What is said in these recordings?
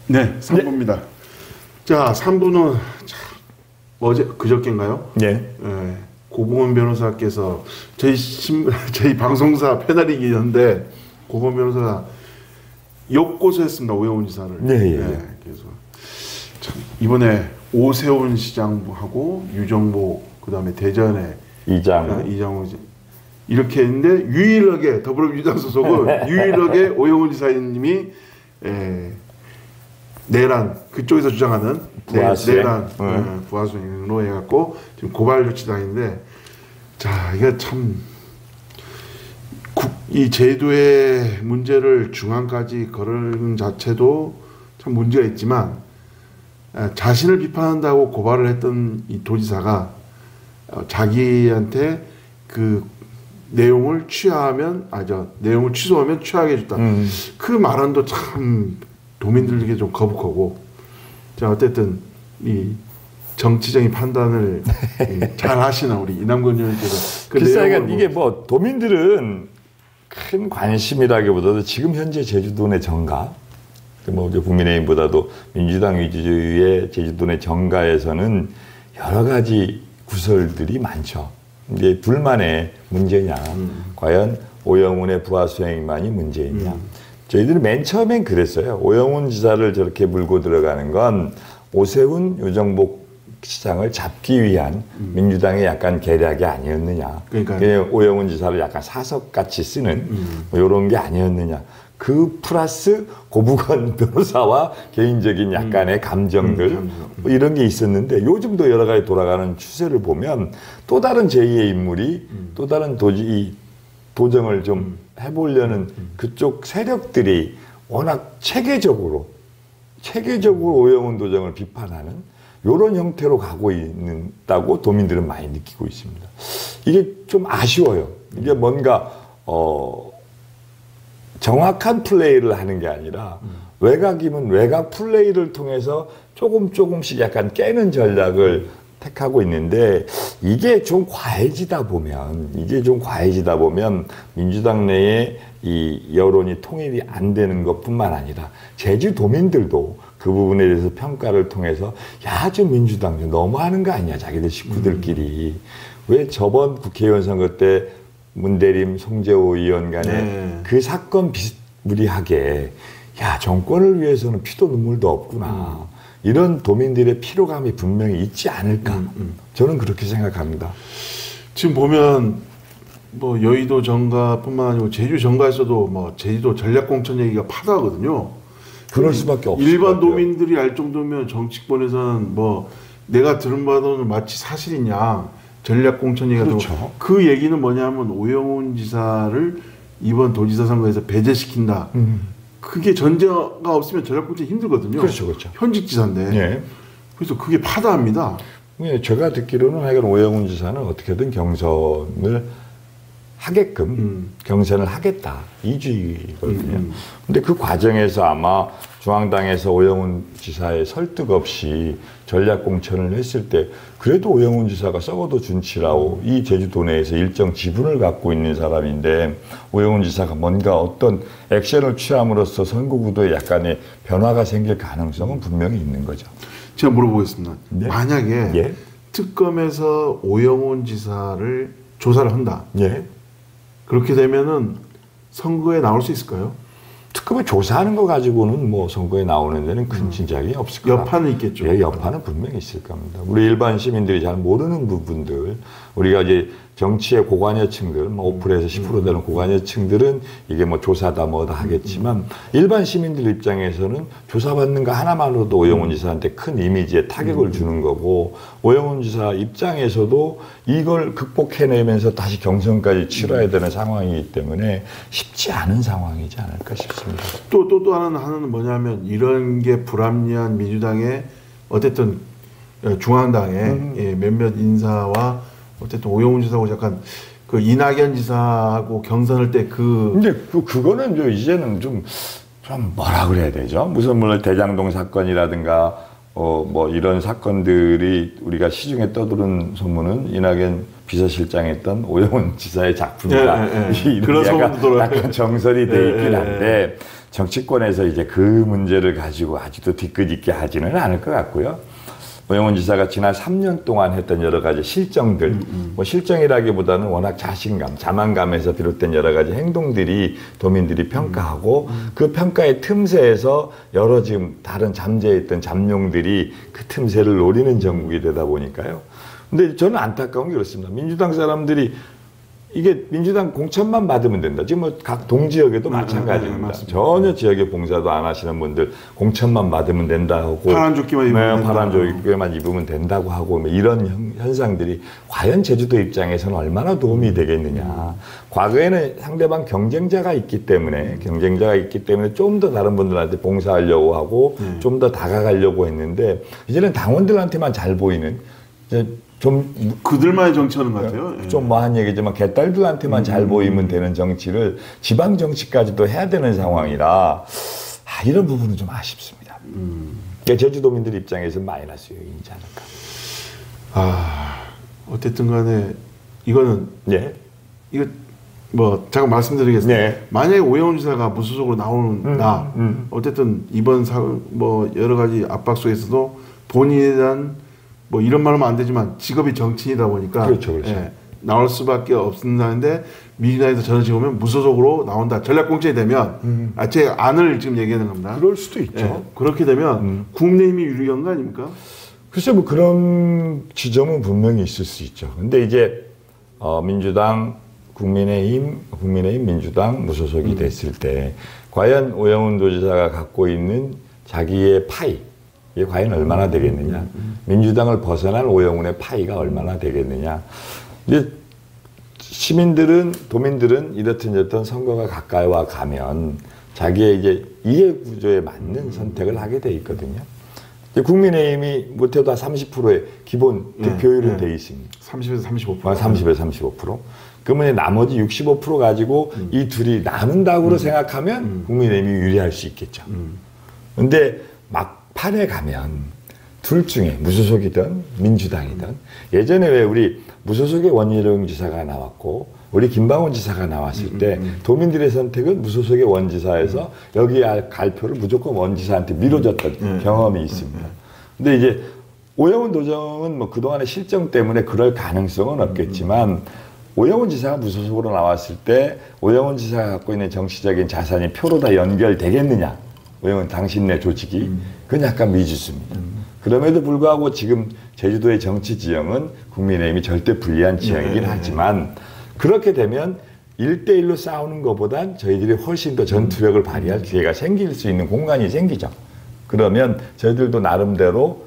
네, 3부입니다. 자, 3부는 그저께인가요? 네. 네. 고봉원 변호사께서 저희 방송사 패널이긴한데 고봉원 변호사가 역고소했습니다. 오영훈 지사를. 네. 그래서 참 이번에 오세훈 시장하고 유정복 그다음에 대전에 이장우 이렇게 했는데 유일하게 더불어민주당 소속은 유일하게 오영훈 지사님이 내란 그쪽에서 주장하는 내란 부하수행으로 해갖고 지금 고발 조치당인데 자 이게 참 이 제도의 문제를 중앙까지 거르는 자체도 참 문제가 있지만 자신을 비판한다고 고발을 했던 이 도지사가 자기한테 그 내용을 내용을 취소하면 취하게 해줬다. 그 말은도 참 도민들에게 좀 거북하고 자 어쨌든 이 정치적인 판단을 잘 하시는 우리 이남근 의원께서 글쎄요, 이게 뭐 도민들은 큰 관심이라기보다도 지금 현재 제주도 내 정가, 뭐 국민의힘보다도 민주당 위주의 제주도 내 정가에서는 여러 가지 구설들이 많죠. 이게 불만의 문제냐, 과연 오영훈의 부하 수행만이 문제이냐. 저희들은 맨 처음엔 그랬어요. 오영훈 지사를 저렇게 물고 들어가는 건 오세훈, 유정복 시장을 잡기 위한 민주당의 약간 계략이 아니었느냐. 그러니까 오영훈 지사를 약간 사석같이 쓰는 뭐 이런 게 아니었느냐. 그 플러스 고부건 변호사와 개인적인 약간의 감정들 뭐 이런 게 있었는데 요즘도 여러 가지 돌아가는 추세를 보면 또 다른 제2의 인물이 또 다른 도정을 좀 해보려는 그쪽 세력들이 워낙 체계적으로 오영훈 도정을 비판하는 이런 형태로 가고 있다고 도민들은 많이 느끼고 있습니다. 이게 좀 아쉬워요. 이게 뭔가 정확한 플레이를 하는 게 아니라 외곽이면 외곽 플레이를 통해서 조금씩 약간 깨는 전략을 택하고 있는데 이게 좀 과해지다 보면 민주당 내에 이 여론이 통일이 안 되는 것뿐만 아니라 제주도민들도 그 부분에 대해서 평가를 통해서 야, 저 민주당 좀 너무하는 거 아니야 자기들 식구들끼리. 왜 저번 국회의원 선거 때 문대림, 송재호 의원 간에 그 사건 비스무리하게 야, 정권을 위해서는 피도 눈물도 없구나. 이런 도민들의 피로감이 분명히 있지 않을까. 저는 그렇게 생각합니다. 지금 보면 뭐 여의도 정가뿐만 아니고 제주 정가에서도 뭐 제주도 전략공천 얘기가 파다하거든요. 그럴 수밖에 없을 일반 도민들이 알 정도면 정치권에서는 뭐 내가 들은 바로는 마치 사실이냐 전략공천 얘기가 그렇죠. 그 얘기는 뭐냐면 오영훈 지사를 이번 도지사 선거에서 배제시킨다. 그게 전제가 없으면 전략공천이 힘들거든요. 그렇죠. 현직 지사인데. 예. 그래서 그게 파다합니다. 예, 제가 듣기로는 하여간 오영훈 지사는 어떻게든 경선을 하게끔 경선을 하겠다 이 주의거든요. 근데 그 과정에서 아마 중앙당에서 오영훈 지사의 설득 없이 전략 공천을 했을 때 그래도 오영훈 지사가 썩어도 준치라고 이 제주도 내에서 일정 지분을 갖고 있는 사람인데 오영훈 지사가 뭔가 어떤 액션을 취함으로써 선거구도에 약간의 변화가 생길 가능성은 분명히 있는 거죠. 제가 물어보겠습니다. 네? 만약에 특검에서 오영훈 지사를 조사를 한다. 그렇게 되면은 선거에 나올 수 있을까요? 특검을 조사하는 거 가지고는 뭐 선거에 나오는 데는 큰 진작이 없을 거예요. 여파는 있겠죠. 예, 여파는 분명히 있을 겁니다. 우리 일반 시민들이 잘 모르는 부분들, 우리가 이제 정치의 고관여층들, 뭐 5%에서 10% 되는 고관여층들은 이게 뭐 조사다 뭐다 하겠지만 일반 시민들 입장에서는 조사받는 거 하나만으로도 오영훈 지사한테 큰 이미지에 타격을 주는 거고 오영훈 지사 입장에서도 이걸 극복해내면서 다시 경선까지 치러야 되는 상황이기 때문에 쉽지 않은 상황이지 않을까 싶습니다. 또 하나는 뭐냐면 이런 게 불합리한 민주당의 어쨌든 중앙당의 몇몇 인사와 어쨌든 오영훈 지사하고 약간 그 이낙연 지사하고 경선할 때 근데 그거는 이제는 좀 뭐라 그래야 되죠? 무슨 물론 대장동 사건이라든가 뭐 이런 사건들이 우리가 시중에 떠도는 소문은 이낙연 비서실장 했던 오영훈 지사의 작품이다. 이런 얘기가 약간 정설이 돼 있긴 한데 정치권에서 이제 그 문제를 가지고 아직도 뒤끝있게 하지는 않을 것 같고요. 오영훈 지사가 지난 3년 동안 했던 여러 가지 실정들, 뭐 실정이라기보다는 워낙 자신감, 자만감에서 비롯된 여러 가지 행동들이 도민들이 평가하고 그 평가의 틈새에서 여러 지금 다른 잠재해 있던 잠룡들이 그 틈새를 노리는 정국이 되다 보니까요. 근데 저는 안타까운 게 그렇습니다. 민주당 사람들이 이게 민주당 공천만 받으면 된다. 지금 뭐 각 동지역에도 마찬가지입니다. 전혀 지역에 봉사도 안 하시는 분들 공천만 받으면 된다고 파란 조끼만 입으면 파란 조끼만 입으면 된다고 하고 뭐 이런 현상들이 과연 제주도 입장에서는 얼마나 도움이 되겠느냐. 과거에는 상대방 경쟁자가 있기 때문에 좀 더 다른 분들한테 봉사하려고 하고 좀 더 다가가려고 했는데 이제는 당원들한테만 잘 보이는 좀 그들만의 정치하는 것 같아요. 좀 뭐한 얘기지만 개딸들한테만 잘 보이면 되는 정치를 지방 정치까지도 해야 되는 상황이라 이런 부분은 좀 아쉽습니다. 그러니까 제주도민들 입장에서 마이너스 요인이지 않을까. 어쨌든 간에 이거는 이거 뭐 잠깐 말씀드리겠습니다. 만약에 오영훈 지사가 무소속으로 나온다. 어쨌든 이번 뭐 여러 가지 압박 속에서도 본인에 대한 뭐 이런 말 하면 안 되지만 직업이 정치인이다 보니까 그렇죠. 나올 수밖에 없는데 민주당에서 저는 지금 보면 무소속으로 나온다. 전략공천이 되면 제 안을 지금 얘기하는 겁니다. 그럴 수도 있죠. 그렇게 되면 국민의힘이 유리한 거 아닙니까? 글쎄 뭐 그런 지점은 분명히 있을 수 있죠. 근데 이제 민주당, 국민의힘, 민주당 무소속이 됐을 때 과연 오영훈 도지사가 갖고 있는 자기의 파이 이게 과연 얼마나 되겠느냐. 민주당을 벗어난 오영훈의 파이가 얼마나 되겠느냐. 이제 시민들은, 도민들은 이렇든 저렇든 선거가 가까이 와 가면 자기의 이제 이해 구조에 맞는 선택을 하게 돼 있거든요. 이제 국민의힘이 못해도 30%의 기본 득표율은 돼 있습니다. 30에서 35%. 30에서 35%. 그러면 나머지 65% 가지고 이 둘이 나눈다고 생각하면 국민의힘이 유리할 수 있겠죠. 근데 막판에 가면 둘 중에 무소속이든 민주당이든 예전에 왜 우리 무소속의 원희룡 지사가 나왔고 우리 김방원 지사가 나왔을 때 도민들의 선택은 무소속의 원지사에서 여기에 갈 표를 무조건 원지사한테 밀어줬던 경험이 있습니다. 근데 이제 오영훈 도정은 뭐 그동안의 실정 때문에 그럴 가능성은 없겠지만 오영훈 지사가 무소속으로 나왔을 때 오영훈 지사가 갖고 있는 정치적인 자산이 표로 다 연결되겠느냐. 오영훈 당신네 조직이 그건 약간 미지수입니다. 그럼에도 불구하고 지금 제주도의 정치 지형은 국민의힘이 절대 불리한 지형이긴 하지만 그렇게 되면 1대1로 싸우는 것보단 저희들이 훨씬 더 전투력을 발휘할 기회가 생길 수 있는 공간이 생기죠. 그러면 저희들도 나름대로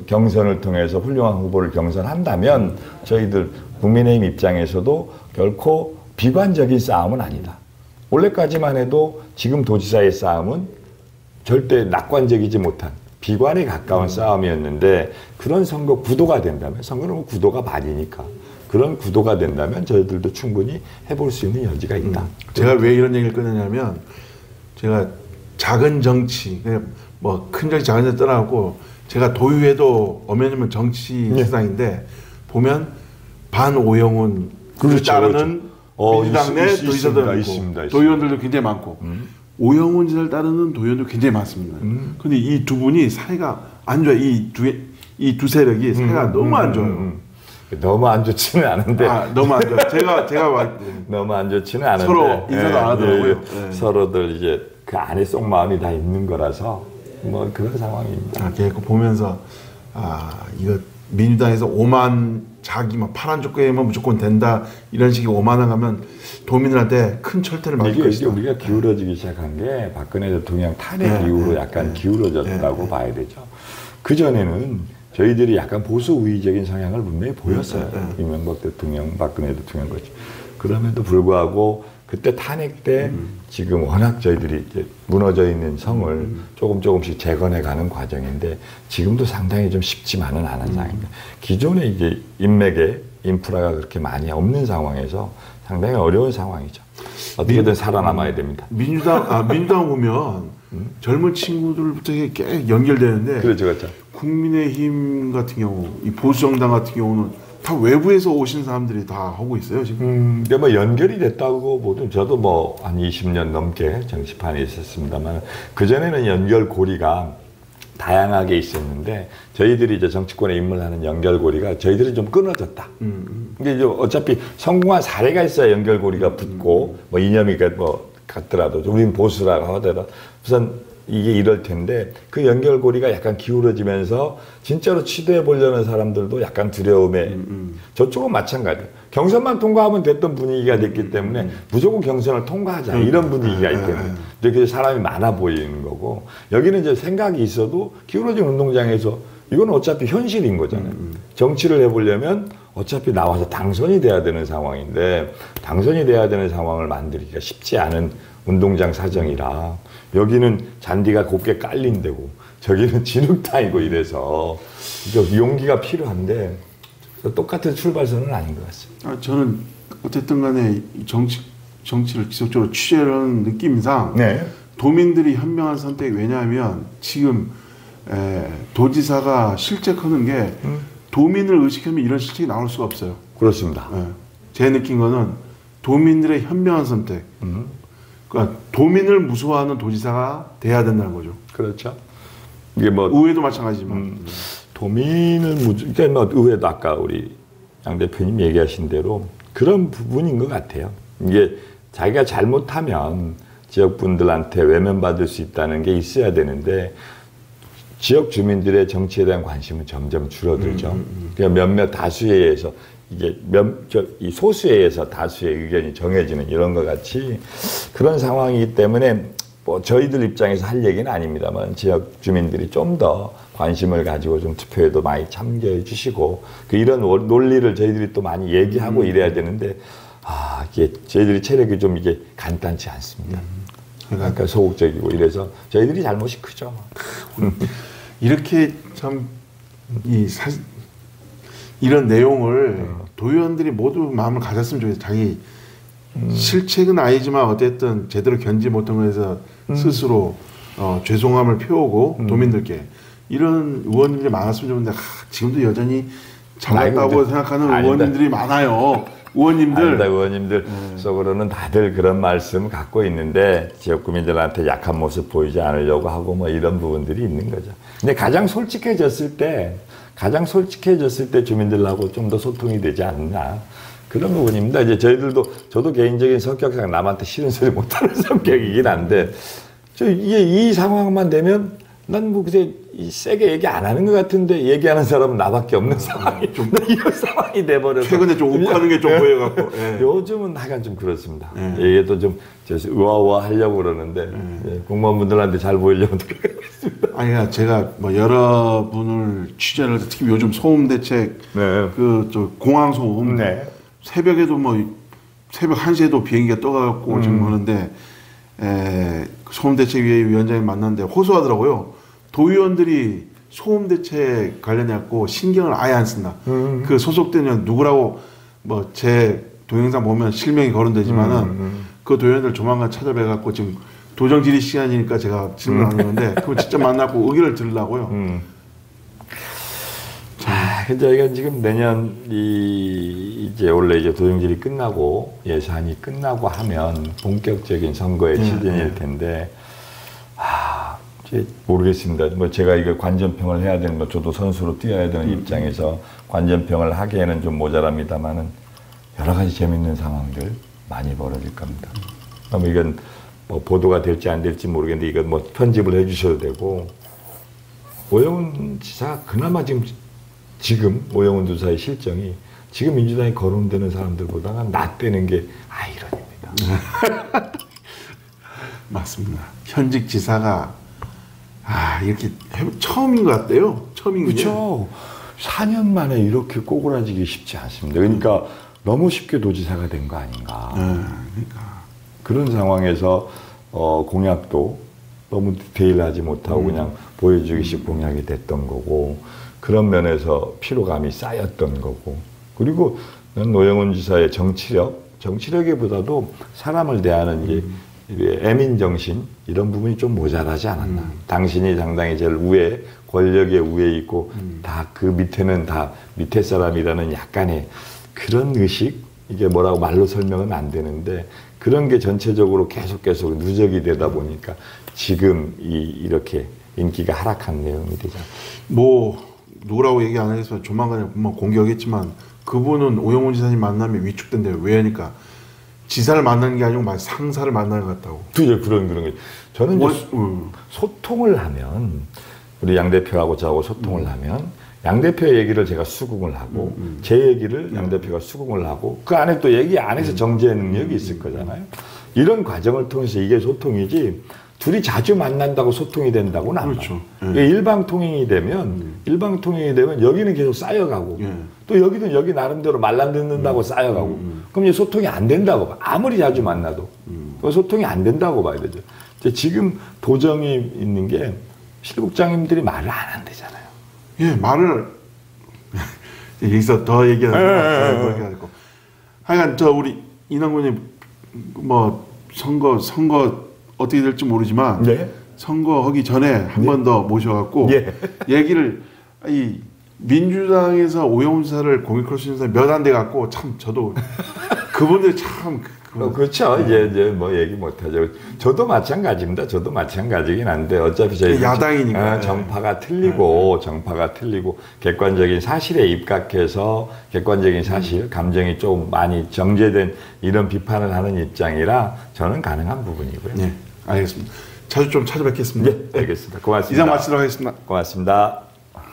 경선을 통해서 훌륭한 후보를 경선한다면 저희들 국민의힘 입장에서도 결코 비관적인 싸움은 아니다. 원래까지만 해도 지금 도지사의 싸움은 절대 낙관적이지 못한 비관에 가까운 싸움이었는데 그런 선거 구도가 된다면 선거는 뭐 구도가 말이니까 그런 구도가 된다면 저희들도 충분히 해볼 수 있는 여지가 있다. 제가 왜 이런 얘기를 꺼내냐면 제가 작은 정치 뭐 큰 정치 작은 정치 떠나고 제가 도의회도 엄연히면 정치 세상인데 보면 반 오영훈 따르는 민주당 내 도의사도 있고 도의원들도 굉장히 많고 오영훈 지사를 따르는 도의원도 굉장히 많습니다. 근데 이 두 분이 사이가 안 좋아요. 이 두 세력이 사이가 너무 안 좋아요. 너무 안 좋지는 않은데. 너무 안 좋아요. 제가 너무 안 좋지는 않은데. 서로 인사도 안 하더라고요. 서로들 이제 그 안에 속마음이 다 있는 거라서 뭐 그런 상황입니다. 그거 보면서 이거 민주당에서 오만 자기 막 파란 조끼에만 무조건 된다 이런 식의 오만을 하면 도민들한테 큰 철퇴를 맞을 것이다. 이게 우리가 기울어지기 시작한 게 박근혜 대통령 탄핵 이후로 약간 기울어졌다고 봐야 되죠. 그 전에는 저희들이 약간 보수 우위적인 성향을 분명히 보였어요. 이명박 대통령, 박근혜 대통령 거지. 그럼에도 불구하고 그때 탄핵 때 지금 워낙 저희들이 이제 무너져 있는 성을 조금씩 재건해가는 과정인데 지금도 상당히 좀 쉽지만은 않은 상황입니다. 기존에 이제 인맥에 인프라가 그렇게 많이 없는 상황에서 상당히 어려운 상황이죠. 어떻게든 살아남아야 됩니다. 민주당 보면 젊은 친구들부터 이게 연결되는데 그렇죠. 국민의힘 같은 경우, 이 보수정당 같은 경우는 다 외부에서 오신 사람들이 다 하고 있어요 지금. 근데 뭐 연결이 됐다고 보든 저도 뭐 한 20년 넘게 정치판에 있었습니다만 그 전에는 연결고리가 다양하게 있었는데 저희들이 이제 정치권에 입문하는 연결고리가 저희들이 좀 끊어졌다. 이게 이제 어차피 성공한 사례가 있어야 연결고리가 붙고 뭐 이념이 뭐 같더라도 우린 보수라고 하더라도 우선 이게 이럴 텐데 그 연결고리가 약간 기울어지면서 진짜로 취도해 보려는 사람들도 약간 두려움에 저쪽은 마찬가지예요. 경선만 통과하면 됐던 분위기가 됐기 때문에 무조건 경선을 통과하자 이런 분위기가 있기 때문에 이렇게 사람이 많아 보이는 거고 여기는 이제 생각이 있어도 기울어진 운동장에서 이건 어차피 현실인 거잖아요. 정치를 해보려면 어차피 나와서 당선이 돼야 되는 상황인데 당선이 돼야 되는 상황을 만들기가 쉽지 않은 운동장 사정이라 여기는 잔디가 곱게 깔린 데고 저기는 진흙탕이고 이래서 용기가 필요한데 똑같은 출발선은 아닌 것 같습니다. 저는 어쨌든 간에 정치를 지속적으로 취재를 하는 느낌상 네. 도민들이 현명한 선택이 왜냐하면 지금 도지사가 실책하는 게 도민을 의식하면 이런 실책이 나올 수가 없어요. 그렇습니다. 제 느낀 거는 도민들의 현명한 선택. 그러니까 도민을 무서워하는 도지사가 돼야 된다는 거죠. 그렇죠. 이게 뭐 의회도 마찬가지지만 도민을 그러니까 뭐 의회도 아까 우리 양 대표님 얘기하신 대로 그런 부분인 것 같아요. 이게 자기가 잘못하면 지역 분들한테 외면받을 수 있다는 게 있어야 되는데 지역 주민들의 정치에 대한 관심은 점점 줄어들죠. 그러니까 몇몇 다수에 의해서 이게 이 소수에 의해서 다수의 의견이 정해지는 이런 것 같이 그런 상황이기 때문에 뭐 저희들 입장에서 할 얘기는 아닙니다만 지역 주민들이 좀 더 관심을 가지고 좀 투표에도 많이 참여해 주시고 이런 논리를 저희들이 또 많이 얘기하고 이래야 되는데 이게 저희들이 체력이 좀 이게 간단치 않습니다. 그러니까 소극적이고 이래서 저희들이 잘못이 크죠. 이렇게 참 이런 내용을 도의원들이 모두 마음을 가졌으면 좋겠어요. 자기 실책은 아니지만 어쨌든 제대로 견지 못한 거에서 스스로 죄송함을 표하고 도민들께 이런 의원님들이 많았으면 좋은데 지금도 여전히 잘났다고 생각하는 의원님들이 많아요. 의원님들. 의원님들 속으로는 다들 그런 말씀 갖고 있는데 지역 구민들한테 약한 모습 보이지 않으려고 하고 뭐 이런 부분들이 있는 거죠. 근데 가장 솔직해졌을 때 주민들하고 좀 더 소통이 되지 않나 그런 부분입니다. 이제 저도 개인적인 성격상 남한테 싫은 소리 못하는 성격이긴 한데 이 상황만 되면 난 뭐 그새 세게 얘기 안 하는 것 같은데 얘기하는 사람은 나밖에 없는 상황이 좀 이런 상황이 돼버려서 최근에 좀 욱하는 게 좀 보여갖고 요즘은 하여간 좀 그렇습니다. 이게 또 좀 우아우아 하려고 그러는데 공무원분들한테 잘 보이려고 노력하겠습니다. 아니 제가 뭐 여러분을 취재를 해서 특히 요즘 소음 대책 저 공항 소음 새벽에도 뭐 새벽 1시에도 비행기가 떠가고 지금 하는데 소음대책위원회 위원장님 만났는데 호소하더라고요. 도의원들이 소음대책 관련해갖고 신경을 아예 안 쓴다. 그 소속되는 누구라고 뭐 제 동영상 보면 실명이 거론되지만은 그 도의원들 조만간 찾아뵈갖고 지금 도정 질의 시간이니까 제가 질문하는 건데 그거 직접 만나고 의견을 들으려고요. 저희가 지금 내년 이제 원래 이제 도정질이 끝나고 예산이 끝나고 하면 본격적인 선거에 시즌일 텐데 이제 모르겠습니다. 뭐 제가 이거 관전평을 해야 되는 거 저도 선수로 뛰어야 되는 입장에서 관전평을 하기에는 좀 모자랍니다만은 여러 가지 재밌는 상황들 많이 벌어질 겁니다. 그럼 이건 뭐 보도가 될지 안 될지 모르겠는데 이건 뭐 편집을 해주셔도 되고 오영훈 지사 그나마 지금 오영훈 지사의 실정이 지금 민주당이 거론되는 사람들보다는 낫대는 게 아이러니입니다. 맞습니다. 현직 지사가 이렇게 처음인 것 같아요. 처음인 게. 그렇죠. 4년 만에 이렇게 꼬그라지기 쉽지 않습니다. 그러니까 너무 쉽게 도지사가 된 거 아닌가. 그러니까. 그런 상황에서 공약도 너무 디테일하지 못하고 그냥 보여주기식 공약이 됐던 거고 그런 면에서 피로감이 쌓였던 거고 그리고 오영훈 지사의 정치력이보다도 사람을 대하는 게 애민 정신 이런 부분이 좀 모자라지 않았나. 당신이 상당히 제일 우에 권력의 우에 있고 다 그 밑에는 다 밑에 사람이라는 약간의 그런 의식 이게 뭐라고 말로 설명은 안 되는데 그런 게 전체적으로 계속 누적이 되다 보니까 지금 이렇게 인기가 하락한 내용이 되죠. 뭐 누구라고 얘기 안 하겠지만 조만간에 뭐 공개하겠지만 그분은 오영훈 지사님 만나면 위축된대요. 왜냐니까 지사를 만나는 게 아니고 막 상사를 만나는 것 같다고. 그런 게 저는 이제 소통을 하면 우리 양 대표하고 저하고 소통을 하면 양 대표의 얘기를 제가 수긍을 하고 제 얘기를 양 대표가 수긍을 하고 그 안에 또 얘기 안에서 정제 능력이 있을 거잖아요. 이런 과정을 통해서 이게 소통이지 둘이 자주 만난다고 소통이 된다고는 안 그렇죠. 봐요. 일방통행이 되면 여기는 계속 쌓여가고 또 여기는 여기 나름대로 말 안 듣는다고 쌓여가고 그럼 이제 소통이 안 된다고 봐. 아무리 자주 만나도 소통이 안 된다고 봐야 되죠. 지금 도정이 있는 게 실국장님들이 말을 안 한대잖아요. 예, 말을 여기서 더 얘기하는 거. 하여간 저 우리 이남구님 뭐 선거 어떻게 될지 모르지만 네. 선거하기 전에 한 번 더 모셔갖고 얘기를 이 민주당에서 오영훈 지사를 공격할 수 있는 사람이 몇 안 돼 갖고 참 저도 그분들이 참 그렇죠. 이제 뭐 얘기 못하죠. 저도 마찬가지입니다. 저도 마찬가지긴 한데 어차피 저희 야당이니까 정파가 틀리고 객관적인 사실에 입각해서 객관적인 사실, 감정이 좀 많이 정제된 이런 비판을 하는 입장이라 저는 가능한 부분이고요. 네, 알겠습니다. 자주 좀 찾아뵙겠습니다. 네, 알겠습니다. 고맙습니다. 이상 마치도록 하겠습니다. 고맙습니다.